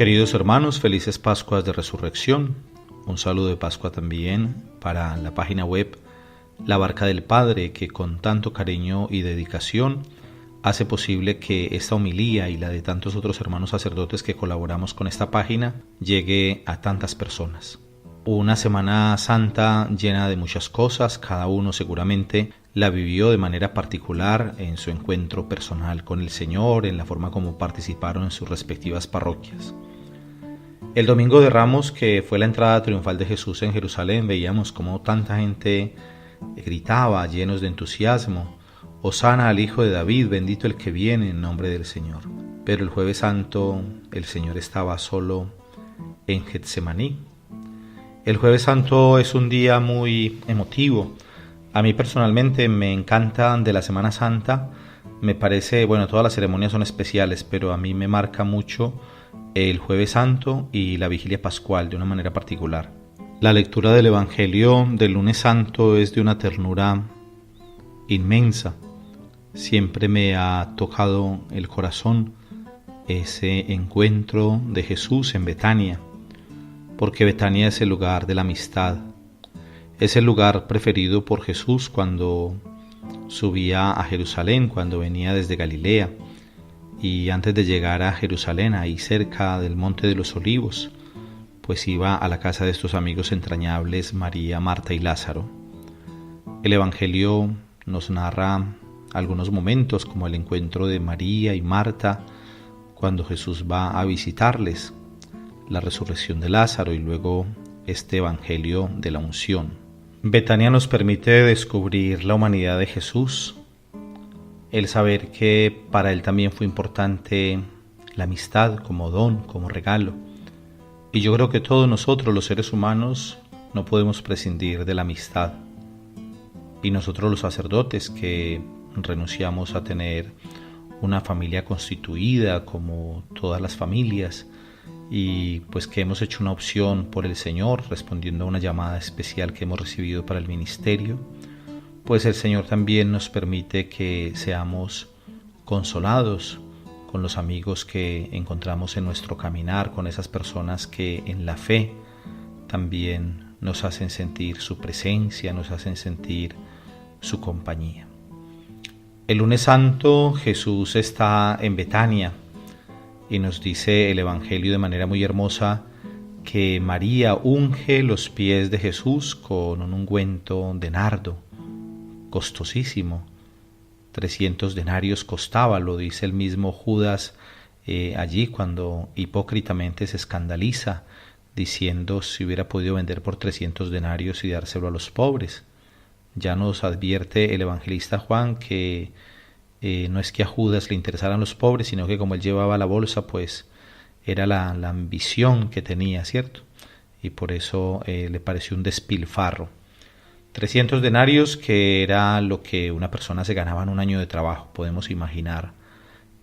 Queridos hermanos, felices Pascuas de Resurrección. Un saludo de Pascua también para la página web La Barca del Padre, que con tanto cariño y dedicación hace posible que esta homilía y la de tantos otros hermanos sacerdotes que colaboramos con esta página llegue a tantas personas. Una Semana Santa llena de muchas cosas, cada uno seguramente la vivió de manera particular en su encuentro personal con el Señor, en la forma como participaron en sus respectivas parroquias. El Domingo de Ramos, que fue la entrada triunfal de Jesús en Jerusalén, veíamos cómo tanta gente gritaba llenos de entusiasmo: Hosana al Hijo de David, bendito el que viene en nombre del Señor. Pero el Jueves Santo el Señor estaba solo en Getsemaní. El Jueves Santo es un día muy emotivo. A mí personalmente me encanta de la Semana Santa. Me parece, todas las ceremonias son especiales, pero a mí me marca mucho el Jueves Santo y la Vigilia Pascual de una manera particular. La lectura del Evangelio del Lunes Santo es de una ternura inmensa. Siempre me ha tocado el corazón ese encuentro de Jesús en Betania, porque Betania es el lugar de la amistad. Es el lugar preferido por Jesús cuando subía a Jerusalén, cuando venía desde Galilea. Y antes de llegar a Jerusalén, ahí cerca del Monte de los Olivos, pues iba a la casa de estos amigos entrañables, María, Marta y Lázaro. El Evangelio nos narra algunos momentos, como el encuentro de María y Marta cuando Jesús va a visitarles, la resurrección de Lázaro y luego este Evangelio de la unción. Betania nos permite descubrir la humanidad de Jesús, el saber que para Él también fue importante la amistad como don, como regalo. Y yo creo que todos nosotros, los seres humanos, no podemos prescindir de la amistad. Y nosotros los sacerdotes que renunciamos a tener una familia constituida como todas las familias, y pues que hemos hecho una opción por el Señor respondiendo a una llamada especial que hemos recibido para el ministerio, pues el Señor también nos permite que seamos consolados con los amigos que encontramos en nuestro caminar, con esas personas que en la fe también nos hacen sentir su presencia, nos hacen sentir su compañía. El Lunes Santo Jesús está en Betania y nos dice el Evangelio de manera muy hermosa que María unge los pies de Jesús con un ungüento de nardo, costosísimo. 300 denarios costaba, lo dice el mismo Judas allí cuando hipócritamente se escandaliza, diciendo si hubiera podido vender por 300 denarios y dárselo a los pobres. Ya nos advierte el evangelista Juan que no es que a Judas le interesaran los pobres, sino que como él llevaba la bolsa, pues era la ambición que tenía, ¿cierto? Y por eso le pareció un despilfarro. 300 denarios, que era lo que una persona se ganaba en un año de trabajo. Podemos imaginar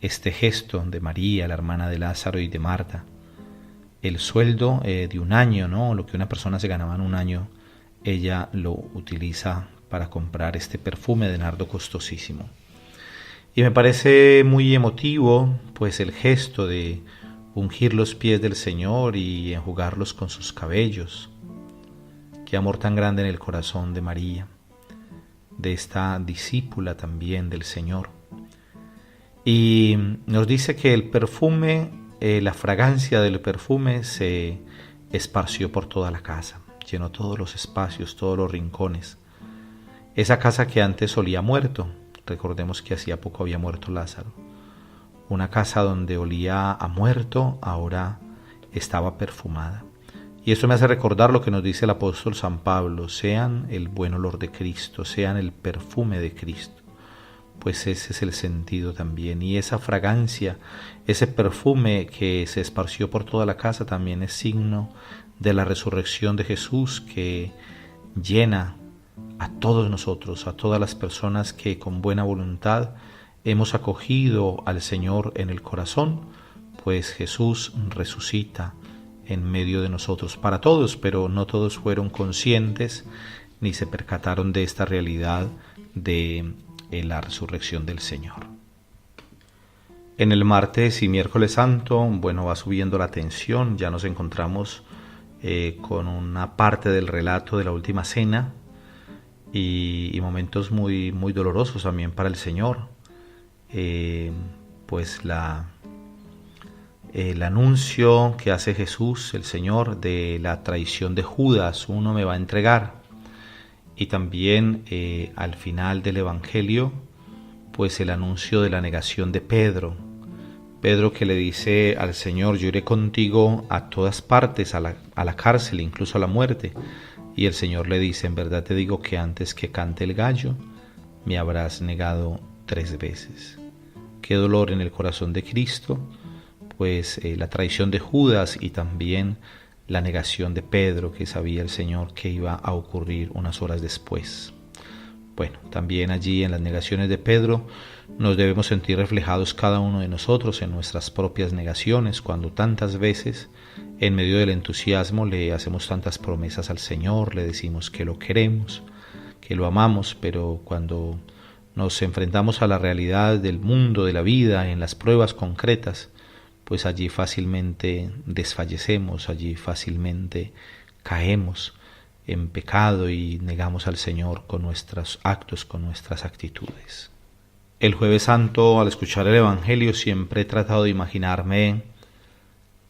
este gesto de María, la hermana de Lázaro y de Marta. El sueldo de un año, ¿no? Lo que una persona se ganaba en un año, ella lo utiliza para comprar este perfume de nardo costosísimo. Y me parece muy emotivo pues el gesto de ungir los pies del Señor y enjugarlos con sus cabellos. Qué amor tan grande en el corazón de María, de esta discípula también del Señor. Y nos dice que el perfume, la fragancia del perfume se esparció por toda la casa, llenó todos los espacios, todos los rincones. Esa casa que antes olía muerto, recordemos que hacía poco había muerto Lázaro. Una casa donde olía a muerto, ahora estaba perfumada. Y esto me hace recordar lo que nos dice el apóstol San Pablo: sean el buen olor de Cristo, sean el perfume de Cristo. Pues ese es el sentido también. Y esa fragancia, ese perfume que se esparció por toda la casa también es signo de la resurrección de Jesús, que llena a todos nosotros, a todas las personas que con buena voluntad hemos acogido al Señor en el corazón, pues Jesús resucita en medio de nosotros, para todos, pero no todos fueron conscientes ni se percataron de esta realidad de la resurrección del Señor. En el martes y miércoles santo, bueno, va subiendo la tensión, ya nos encontramos con una parte del relato de la última cena y momentos muy, muy dolorosos también para el Señor. Pues el anuncio que hace Jesús, el Señor, de la traición de Judas, uno me va a entregar. Y también al final del Evangelio, pues el anuncio de la negación de Pedro. Pedro que le dice al Señor, yo iré contigo a todas partes, a la cárcel, incluso a la muerte. Y el Señor le dice, en verdad te digo que antes que cante el gallo, me habrás negado 3 veces. Qué dolor en el corazón de Cristo, pues la traición de Judas y también la negación de Pedro, que sabía el Señor que iba a ocurrir unas horas después. Bueno, también allí en las negaciones de Pedro nos debemos sentir reflejados cada uno de nosotros en nuestras propias negaciones, cuando tantas veces en medio del entusiasmo le hacemos tantas promesas al Señor, le decimos que lo queremos, que lo amamos, pero cuando nos enfrentamos a la realidad del mundo, de la vida, en las pruebas concretas, pues allí fácilmente desfallecemos, allí fácilmente caemos en pecado y negamos al Señor con nuestros actos, con nuestras actitudes. El Jueves Santo, al escuchar el Evangelio, siempre he tratado de imaginarme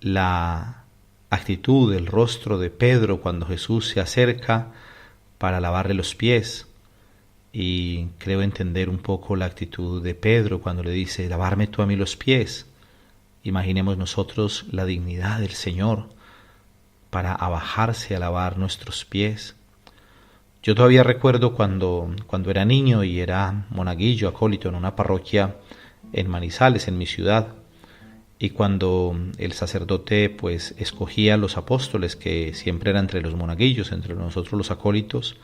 la actitud, el rostro de Pedro cuando Jesús se acerca para lavarle los pies. Y creo entender un poco la actitud de Pedro cuando le dice, lavarme tú a mí los pies. Imaginemos nosotros la dignidad del Señor para abajarse a lavar nuestros pies. Yo todavía recuerdo cuando era niño y era monaguillo, acólito en una parroquia en Manizales, en mi ciudad, y cuando el sacerdote pues escogía a los apóstoles, que siempre eran entre los monaguillos, entre nosotros los acólitos,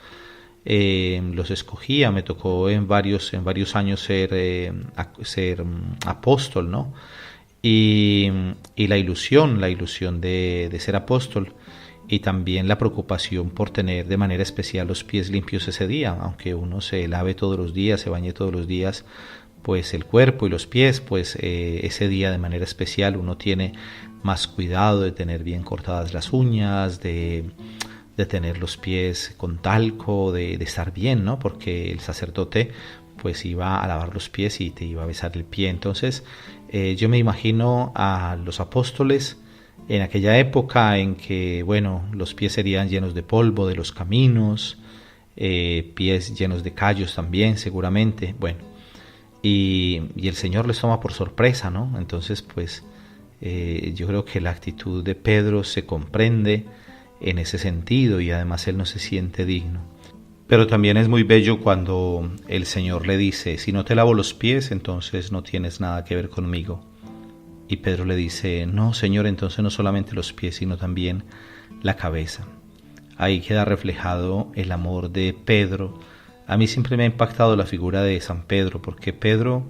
los escogía. Me tocó en varios años ser apóstol, ¿no? Y la ilusión de ser apóstol, y también la preocupación por tener de manera especial los pies limpios ese día, aunque uno se lave todos los días, se bañe todos los días, pues el cuerpo y los pies, pues ese día de manera especial uno tiene más cuidado de tener bien cortadas las uñas, de tener los pies con talco, de estar bien, ¿no? Porque el sacerdote pues iba a lavar los pies y te iba a besar el pie. Entonces yo me imagino a los apóstoles en aquella época en que, bueno, los pies serían llenos de polvo de los caminos, pies llenos de callos también seguramente, bueno, y el Señor les toma por sorpresa, ¿no? Entonces pues yo creo que la actitud de Pedro se comprende en ese sentido y además él no se siente digno. Pero también es muy bello cuando el Señor le dice, si no te lavo los pies, entonces no tienes nada que ver conmigo. Y Pedro le dice, no, Señor, entonces no solamente los pies, sino también la cabeza. Ahí queda reflejado el amor de Pedro. A mí siempre me ha impactado la figura de San Pedro, porque Pedro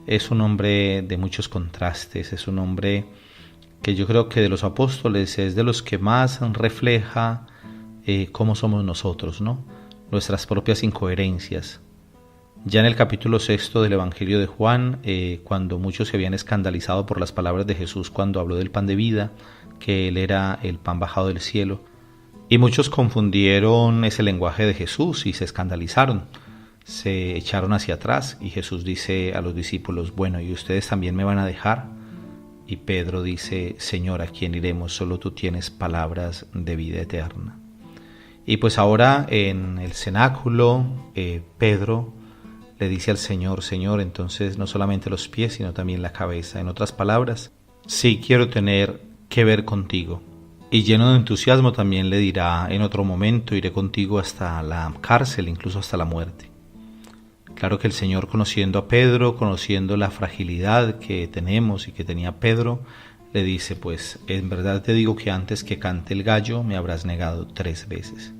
es un hombre de muchos contrastes, es un hombre que yo creo que de los apóstoles es de los que más refleja cómo somos nosotros, ¿no? Nuestras propias incoherencias. Ya en el capítulo 6 del Evangelio de Juan, cuando muchos se habían escandalizado por las palabras de Jesús cuando habló del pan de vida, que él era el pan bajado del cielo, y muchos confundieron ese lenguaje de Jesús y se escandalizaron, se echaron hacia atrás, y Jesús dice a los discípulos, bueno, ¿y ustedes también me van a dejar? Y Pedro dice, Señor, ¿a quién iremos? Solo tú tienes palabras de vida eterna. Y pues ahora en el cenáculo, Pedro le dice al Señor, Señor, entonces no solamente los pies, sino también la cabeza. En otras palabras, sí quiero tener que ver contigo. Y lleno de entusiasmo también le dirá, en otro momento iré contigo hasta la cárcel, incluso hasta la muerte. Claro que el Señor, conociendo a Pedro, conociendo la fragilidad que tenemos y que tenía Pedro, le dice, pues en verdad te digo que antes que cante el gallo me habrás negado 3 veces.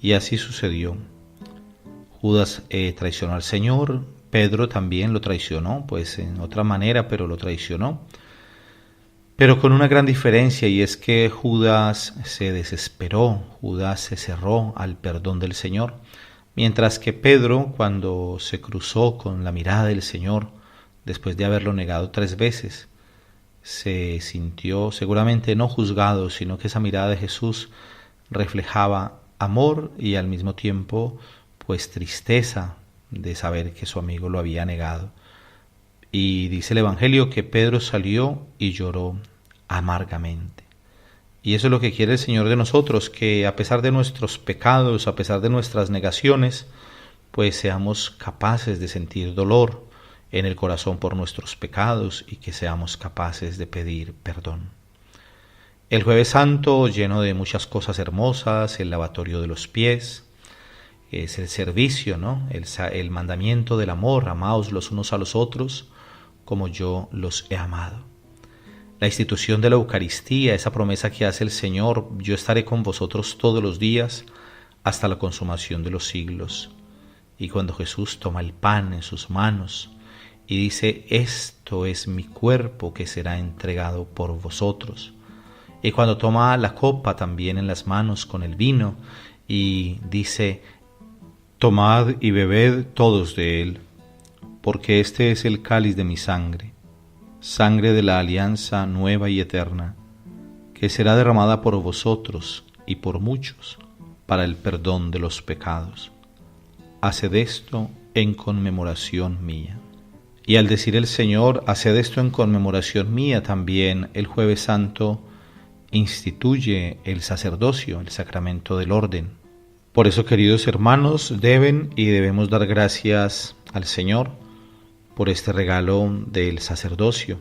Y así sucedió. Judas traicionó al Señor, Pedro también lo traicionó, pues en otra manera, pero lo traicionó. Pero con una gran diferencia, y es que Judas se desesperó, Judas se cerró al perdón del Señor, mientras que Pedro, cuando se cruzó con la mirada del Señor, después de haberlo negado 3 veces, se sintió seguramente no juzgado, sino que esa mirada de Jesús reflejaba amor y al mismo tiempo pues tristeza de saber que su amigo lo había negado. Y dice el Evangelio que Pedro salió y lloró amargamente. Y eso es lo que quiere el Señor de nosotros, que a pesar de nuestros pecados, a pesar de nuestras negaciones, pues seamos capaces de sentir dolor en el corazón por nuestros pecados y que seamos capaces de pedir perdón. El Jueves Santo, lleno de muchas cosas hermosas, el lavatorio de los pies, es el servicio, ¿no? El mandamiento del amor, amaos los unos a los otros como yo los he amado. La institución de la Eucaristía, esa promesa que hace el Señor, yo estaré con vosotros todos los días hasta la consumación de los siglos. Y cuando Jesús toma el pan en sus manos y dice, esto es mi cuerpo que será entregado por vosotros. Y cuando toma la copa también en las manos con el vino y dice, tomad y bebed todos de él, porque este es el cáliz de mi sangre, sangre de la alianza nueva y eterna, que será derramada por vosotros y por muchos para el perdón de los pecados. Haced esto en conmemoración mía. Y al decir el Señor, haced esto en conmemoración mía, también el Jueves Santo instituye el sacerdocio, el sacramento del orden. Por eso, queridos hermanos, deben y debemos dar gracias al Señor por este regalo del sacerdocio,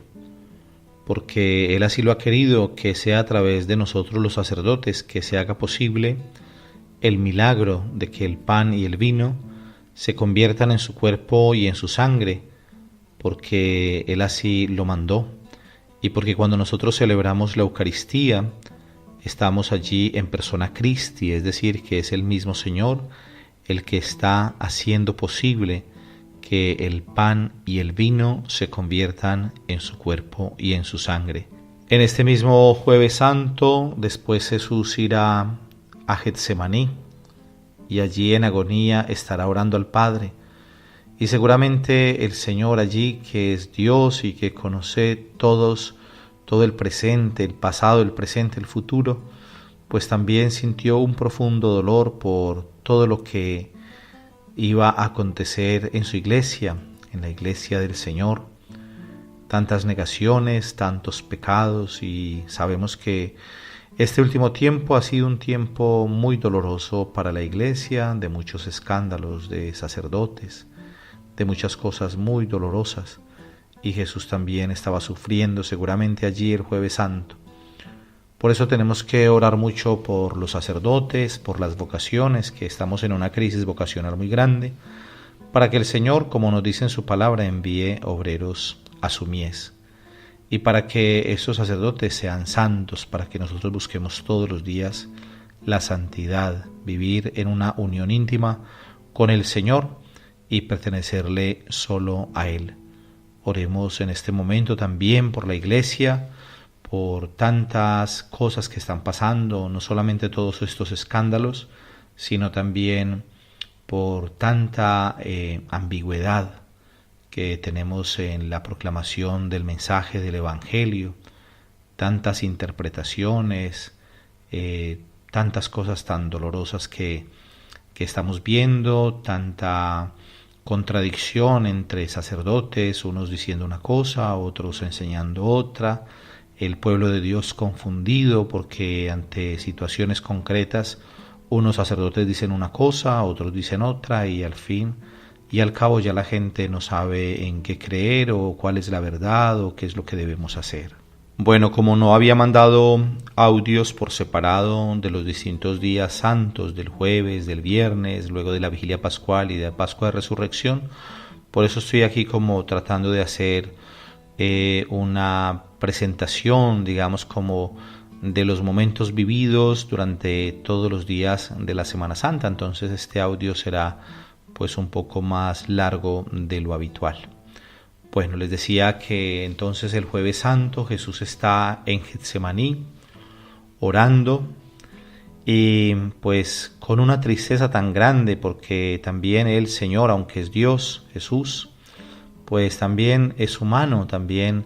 porque Él así lo ha querido, que sea a través de nosotros los sacerdotes que se haga posible el milagro de que el pan y el vino se conviertan en su cuerpo y en su sangre, porque Él así lo mandó, y porque cuando nosotros celebramos la Eucaristía, estamos allí en persona Christi, es decir, que es el mismo Señor el que está haciendo posible que el pan y el vino se conviertan en su cuerpo y en su sangre. En este mismo Jueves Santo, después Jesús irá a Getsemaní y allí en agonía estará orando al Padre. Y seguramente el Señor allí, que es Dios y que conoce todo el presente, el pasado, el presente, el futuro, pues también sintió un profundo dolor por todo lo que iba a acontecer en su iglesia, en la iglesia del Señor. Tantas negaciones, tantos pecados, y sabemos que este último tiempo ha sido un tiempo muy doloroso para la iglesia, de muchos escándalos de sacerdotes, de muchas cosas muy dolorosas, y Jesús también estaba sufriendo seguramente allí el Jueves Santo. Por eso tenemos que orar mucho por los sacerdotes, por las vocaciones, que estamos en una crisis vocacional muy grande, para que el Señor, como nos dice en su palabra, envíe obreros a su mies, y para que esos sacerdotes sean santos, para que nosotros busquemos todos los días la santidad, vivir en una unión íntima con el Señor y pertenecerle solo a Él. Oremos en este momento también por la Iglesia, por tantas cosas que están pasando, no solamente todos estos escándalos, sino también por tanta ambigüedad que tenemos en la proclamación del mensaje del Evangelio, tantas interpretaciones, tantas cosas tan dolorosas que estamos viendo, tanta contradicción entre sacerdotes, unos diciendo una cosa, otros enseñando otra, el pueblo de Dios confundido porque ante situaciones concretas unos sacerdotes dicen una cosa, otros dicen otra, y al fin y al cabo ya la gente no sabe en qué creer o cuál es la verdad o qué es lo que debemos hacer. Bueno, como no había mandado audios por separado de los distintos días santos, del jueves, del viernes, luego de la vigilia pascual y de la Pascua de Resurrección, por eso estoy aquí como tratando de hacer una presentación, digamos, como de los momentos vividos durante todos los días de la Semana Santa. Entonces este audio será pues un poco más largo de lo habitual. Bueno, les decía que entonces el Jueves Santo Jesús está en Getsemaní orando y pues con una tristeza tan grande, porque también el Señor, aunque es Dios, Jesús, pues también es humano, también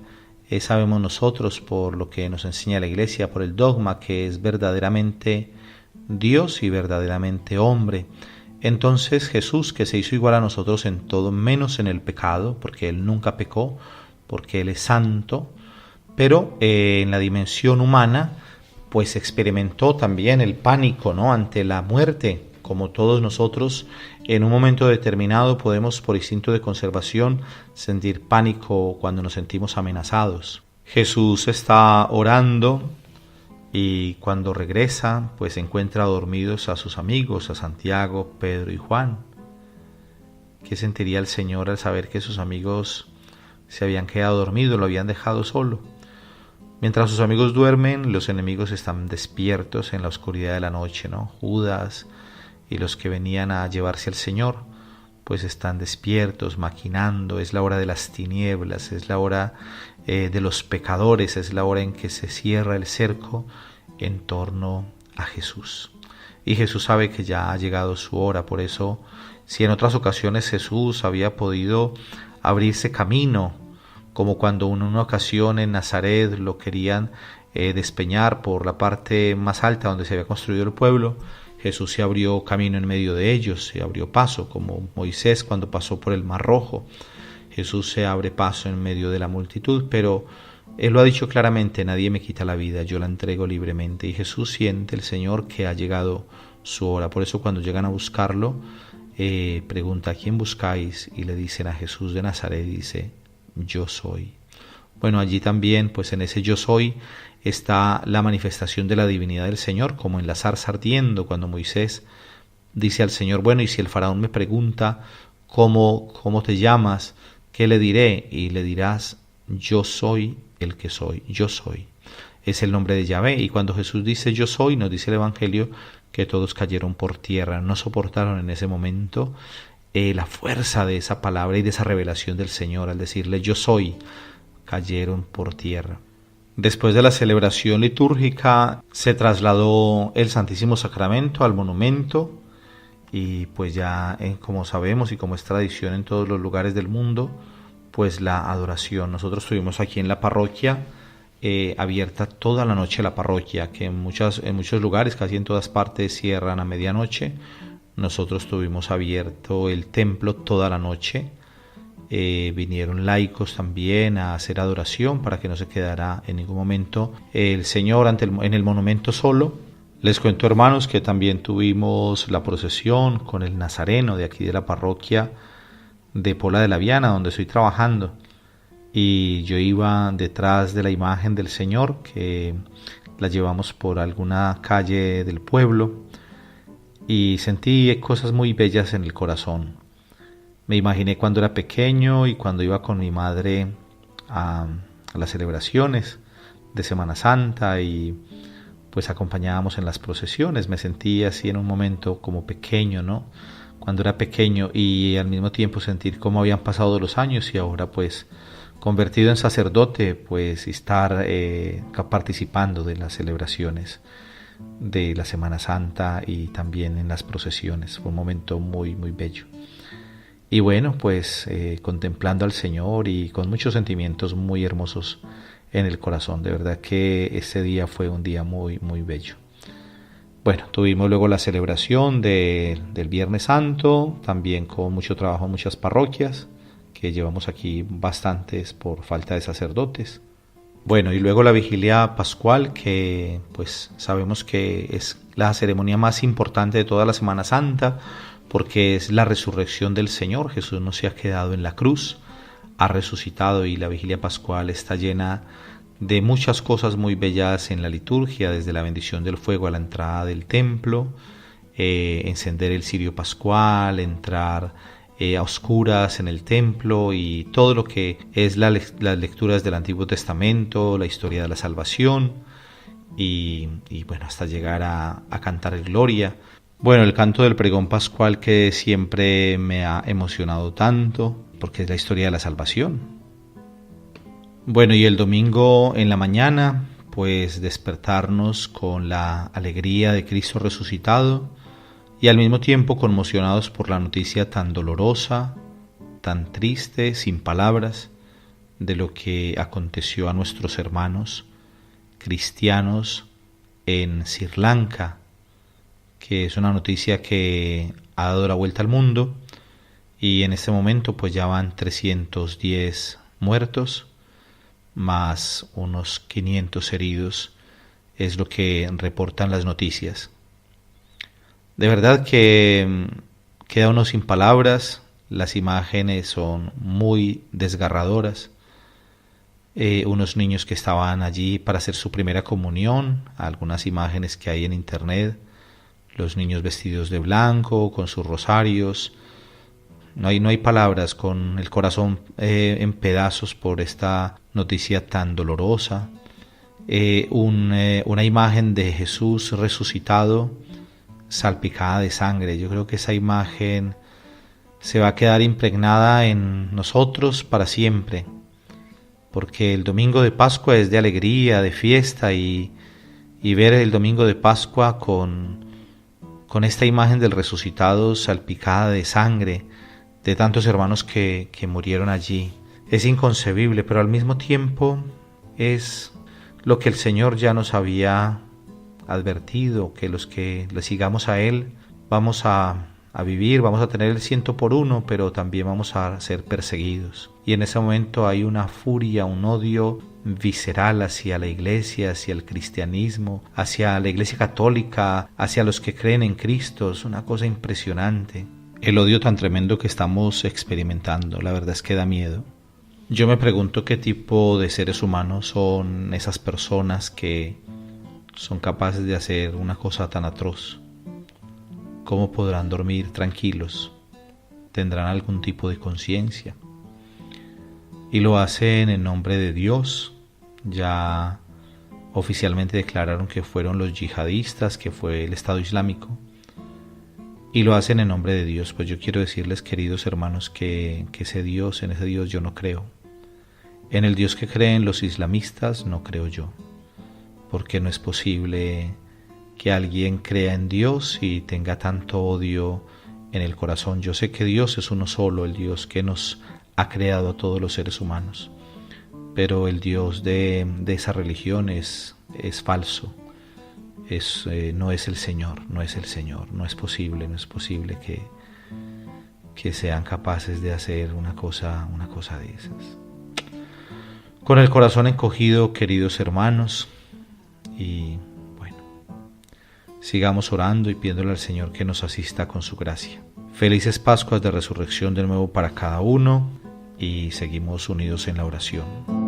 sabemos nosotros por lo que nos enseña la Iglesia, por el dogma, que es verdaderamente Dios y verdaderamente hombre. Entonces Jesús, que se hizo igual a nosotros en todo menos en el pecado, porque Él nunca pecó, porque Él es santo, pero en la dimensión humana pues experimentó también el pánico, ¿no?, ante la muerte. Como todos nosotros, en un momento determinado podemos, por instinto de conservación, sentir pánico cuando nos sentimos amenazados. Jesús está orando y cuando regresa, pues encuentra dormidos a sus amigos, a Santiago, Pedro y Juan. ¿Qué sentiría el Señor al saber que sus amigos se habían quedado dormidos, lo habían dejado solo? Mientras sus amigos duermen, los enemigos están despiertos en la oscuridad de la noche, ¿no? Judas y los que venían a llevarse al Señor, pues están despiertos, maquinando. Es la hora de las tinieblas, es la hora de los pecadores, es la hora en que se cierra el cerco en torno a Jesús. Y Jesús sabe que ya ha llegado su hora. Por eso, si en otras ocasiones Jesús había podido abrirse camino, como cuando en una ocasión en Nazaret lo querían despeñar por la parte más alta donde se había construido el pueblo, Jesús se abrió camino en medio de ellos, se abrió paso, como Moisés cuando pasó por el Mar Rojo. Jesús se abre paso en medio de la multitud, pero Él lo ha dicho claramente: nadie me quita la vida, yo la entrego libremente. Y Jesús siente, el Señor, que ha llegado su hora. Por eso cuando llegan a buscarlo, pregunta: ¿a quién buscáis? Y le dicen: a Jesús de Nazaret. Y dice: yo soy. Bueno, allí también, pues en ese yo soy, está la manifestación de la divinidad del Señor, como en la zarza ardiendo, cuando Moisés dice al Señor: bueno, y si el faraón me pregunta ¿cómo te llamas? ¿Qué le diré? Y le dirás: yo soy el que soy, yo soy. Es el nombre de Yahvé. Y cuando Jesús dice yo soy, nos dice el Evangelio que todos cayeron por tierra, no soportaron en ese momento la fuerza de esa palabra y de esa revelación del Señor. Al decirle yo soy, cayeron por tierra. Después de la celebración litúrgica se trasladó el Santísimo Sacramento al monumento y pues ya como sabemos y como es tradición en todos los lugares del mundo, pues la adoración. Nosotros estuvimos aquí en la parroquia abierta toda la noche, la parroquia, que en muchos lugares, casi en todas partes, cierran a medianoche. Nosotros tuvimos abierto el templo toda la noche. Vinieron laicos también a hacer adoración para que no se quedara en ningún momento el Señor en el monumento solo. Les cuento, hermanos, que también tuvimos la procesión con el Nazareno de aquí de la parroquia de Pola de la Viana, donde estoy trabajando. Y yo iba detrás de la imagen del Señor, que la llevamos por alguna calle del pueblo, y sentí cosas muy bellas en el corazón. Me imaginé cuando era pequeño y cuando iba con mi madre a las celebraciones de Semana Santa y pues acompañábamos en las procesiones. Me sentí así en un momento como pequeño, ¿no? Cuando era pequeño, y al mismo tiempo sentir cómo habían pasado los años y ahora pues convertido en sacerdote, pues estar participando de las celebraciones de la Semana Santa y también en las procesiones. Fue un momento muy, muy bello. Y bueno, pues contemplando al Señor y con muchos sentimientos muy hermosos en el corazón. De verdad que ese día fue un día muy, muy bello. Bueno, tuvimos luego la celebración del Viernes Santo, también con mucho trabajo en muchas parroquias, que llevamos aquí bastantes por falta de sacerdotes. Bueno, y luego la vigilia pascual, que pues sabemos que es la ceremonia más importante de toda la Semana Santa, porque es la resurrección del Señor. Jesús no se ha quedado en la cruz, ha resucitado, y la vigilia pascual está llena de muchas cosas muy bellas en la liturgia, desde la bendición del fuego a la entrada del templo, encender el cirio pascual, entrar a oscuras en el templo y todo lo que es las lecturas del Antiguo Testamento, la historia de la salvación y bueno, hasta llegar a cantar gloria. Bueno, el canto del pregón pascual, que siempre me ha emocionado tanto porque es la historia de la salvación. Bueno, y el domingo en la mañana, pues despertarnos con la alegría de Cristo resucitado y al mismo tiempo conmocionados por la noticia tan dolorosa tan triste, sin palabras, de lo que aconteció a nuestros hermanos cristianos en Sri Lanka, que es una noticia que ha dado la vuelta al mundo, y en este momento pues ya van 310 muertos más unos 500 heridos, es lo que reportan las noticias. De verdad que queda uno sin palabras. Las imágenes son muy desgarradoras. Unos niños que estaban allí para hacer su primera comunión, algunas imágenes que hay en internet, los niños vestidos de blanco, con sus rosarios. No hay palabras, con el corazón en pedazos por esta noticia tan dolorosa. Una imagen de Jesús resucitado, salpicada de sangre. Yo creo que esa imagen se va a quedar impregnada en nosotros para siempre, porque el domingo de Pascua es de alegría, de fiesta, y ver el domingo de Pascua con esta imagen del resucitado salpicada de sangre, de tantos hermanos que murieron allí, es inconcebible, pero al mismo tiempo es lo que el Señor ya nos había advertido, que los que le sigamos a Él vamos a vivir, vamos a tener el 100 por 1, pero también vamos a ser perseguidos. Y en ese momento hay una furia, un odio visceral hacia la iglesia, hacia el cristianismo, hacia la iglesia católica, hacia los que creen en Cristo. Es una cosa impresionante. El odio tan tremendo que estamos experimentando, la verdad es que da miedo. Yo me pregunto qué tipo de seres humanos son esas personas que son capaces de hacer una cosa tan atroz. ¿Cómo podrán dormir tranquilos? ¿Tendrán algún tipo de conciencia? Y lo hacen en nombre de Dios. Ya oficialmente declararon que fueron los yihadistas, que fue el Estado Islámico. Y lo hacen en nombre de Dios. Pues yo quiero decirles, queridos hermanos, que en ese Dios yo no creo. En el Dios que creen los islamistas no creo yo. Porque no es posible que alguien crea en Dios y tenga tanto odio en el corazón. Yo sé que Dios es uno solo, el Dios que nos ha creado a todos los seres humanos. Pero el Dios de esa religión es falso. No es el Señor, no es el Señor. No es posible que sean capaces de hacer una cosa de esas. Con el corazón encogido, queridos hermanos, y bueno, sigamos orando y pidiéndole al Señor que nos asista con su gracia. Felices Pascuas de Resurrección de nuevo para cada uno, y seguimos unidos en la oración.